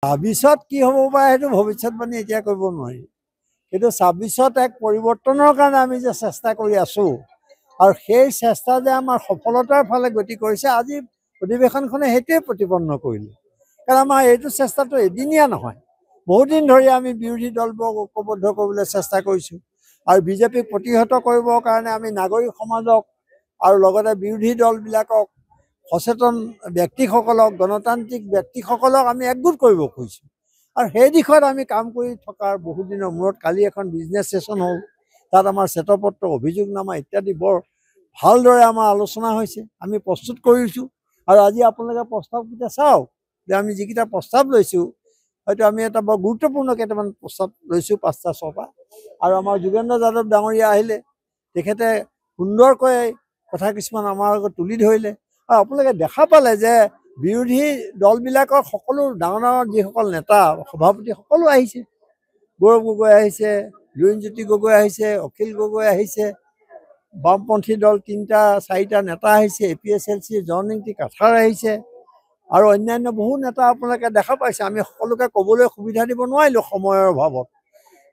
ভৱিষ্যত কি হ'ব পাৰে সেইটো ভৱিষ্যতবাণী এতিয়া কৰিব নোৱাৰি, কিন্তু ২৬ত এক পৰিৱৰ্তনৰ কাৰণে আমি যে চেষ্টা কৰি আছোঁ আৰু সেই চেষ্টা যে আমাৰ সফলতাৰ ফালে গতি কৰিছে, আজি অধিৱেশনখনে সেইটোৱে প্ৰতিপন্ন কৰিলে। কাৰণ আমাৰ এইটো চেষ্টাটো এদিনীয়া নহয়, বহুদিন ধৰি আমি বিৰোধী দলবোৰক ঐক্যবদ্ধ কৰিবলৈ চেষ্টা কৰিছোঁ আৰু বিজেপিক প্ৰতিহত কৰিবৰ কাৰণে আমি নাগৰিক সমাজক আৰু লগতে বিৰোধী দলবিলাকক, সচেতন ব্যক্তিসকলক, গণতান্ত্ৰিক ব্যক্তিসকলক আমি একগোট কৰিব খুজিছোঁ আৰু সেই দিশত আমি কাম কৰি থকাৰ বহুদিনৰ মূৰত কালি এখন বিজনেছ ছেশ্যন হ'ল, তাত আমাৰ শ্বেতপত্ৰ, অভিযোগনামা ইত্যাদি বৰ ভালদৰে আমাৰ আলোচনা হৈছে, আমি প্ৰস্তুত কৰিছোঁ আৰু আজি আপোনালোকে প্ৰস্তাৱকেইটা চাওক যে আমি যিকেইটা প্ৰস্তাৱ লৈছোঁ, হয়তো আমি এটা বৰ গুৰুত্বপূৰ্ণ কেইটামান প্ৰস্তাৱ লৈছোঁ, ৫টা ৬টা, আৰু আমাৰ যোগেন্দ্ৰ যাদৱ ডাঙৰীয়া আহিলে, তেখেতে সুন্দৰকৈ কথা কিছুমান আমাৰ আগত তুলি ধৰিলে আৰু আপোনালোকে দেখা পালে যে বিৰোধী দলবিলাকৰ সকলো ডাঙৰ ডাঙৰ যিসকল নেতা, সভাপতি সকলো আহিছে, গৌৰৱ গগৈ আহিছে, লুৰিণজ্যোতি গগৈ আহিছে, অখিল গগৈ আহিছে, বামপন্থী দল ৩টা ৪টা নেতা আহিছে, APSLC জয়নিংটি কাঠাৰ আহিছে আৰু অন্যান্য বহু নেতা আপোনালোকে দেখা পাইছে। আমি সকলোকে ক'বলৈ সুবিধা দিব নোৱাৰিলোঁ সময়ৰ অভাৱত,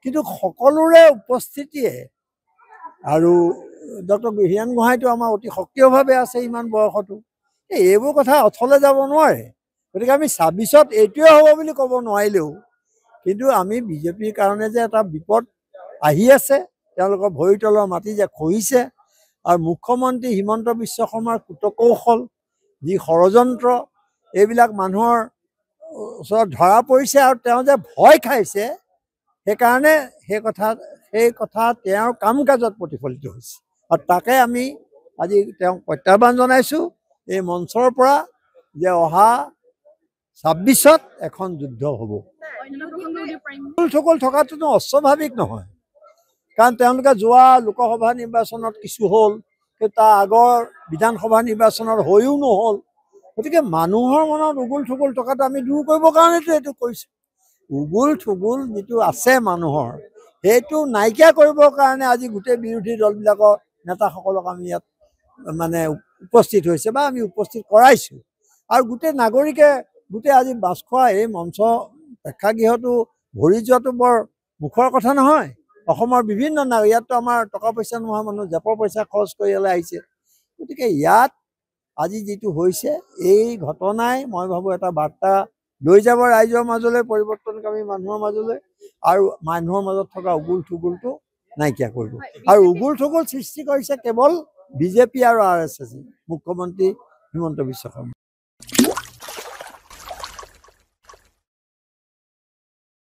কিন্তু সকলোৰে উপস্থিতিয়ে আৰু ডক্টৰ হীৰেণ গোহাঁইটো আমাৰ অতি সক্ৰিয়ভাৱে আছে ইমান বয়সতো, এইবোৰ কথা অথলে যাব নোৱাৰে। গতিকে আমি ২৬ত এইটোৱে হ'ব বুলি ক'ব নোৱাৰিলেও, কিন্তু আমি বিজেপিৰ কাৰণে যে এটা বিপদ আহি আছে, তেওঁলোকৰ ভৰিৰ তলৰ মাটি যে খহিছে আৰু মুখ্যমন্ত্ৰী হিমন্ত বিশ্ব শৰ্মাৰ কুটকৌশল, যি ষড়যন্ত্ৰ, এইবিলাক মানুহৰ ওচৰত ধৰা পৰিছে আৰু তেওঁ যে ভয় খাইছে, সেইকাৰণে সেই কথা তেওঁৰ কাম কাজত প্ৰতিফলিত হৈছে আৰু তাকে আমি আজি তেওঁক প্ৰত্যাহ্বান জনাইছোঁ এই মঞ্চৰ পৰা যে অহা ২৬ত এখন যুদ্ধ হ'ব। ঠকল থকাটোতো অস্বাভাৱিক নহয়, কাৰণ তেওঁলোকে যোৱা লোকসভা নিৰ্বাচনত কিছু হ'ল, কিন্তু তাৰ আগৰ বিধানসভা নিৰ্বাচনত হৈও নহ'ল। গতিকে মানুহৰ মনত উগুল থুগুল থকাটো আমি দূৰ কৰিবৰ কাৰণেতো এইটো কৰিছোঁ। উগুল থুগুল যিটো আছে মানুহৰ, সেইটো নাইকিয়া কৰিবৰ কাৰণে আজি গোটেই বিৰোধী দলবিলাকৰ নেতাসকলক আমি ইয়াত মানে উপস্থিত হৈছে বা আমি উপস্থিত কৰাইছোঁ আৰু গোটেই নাগৰিকে গোটেই আজি বাছ খোৱা এই মঞ্চ প্ৰেক্ষাগৃহটো ভৰি যোৱাটো বৰ মুখৰ কথা নহয়। অসমৰ বিভিন্ন ইয়াততো আমাৰ টকা পইচা নোহোৱা মানুহ জেপৰ পইচা খৰচ কৰি ইয়ালৈ আহিছে। গতিকে ইয়াত আজি যিটো হৈছে, এই ঘটনাই মই ভাবোঁ এটা বাৰ্তা লৈ যাব ৰাইজৰ মাজলৈ, পৰিৱৰ্তনকামী মানুহৰ মাজলৈ, আৰু মানুহৰ মাজত থকা উগুল থুগুলটো নাইকিয়া কৰিব। আৰু উগুল থুগুল সৃষ্টি কৰিছে কেৱল বিজেপি আৰু RSS, মুখ্যমন্ত্ৰী হিমন্ত বিশ্ব শৰ্মা।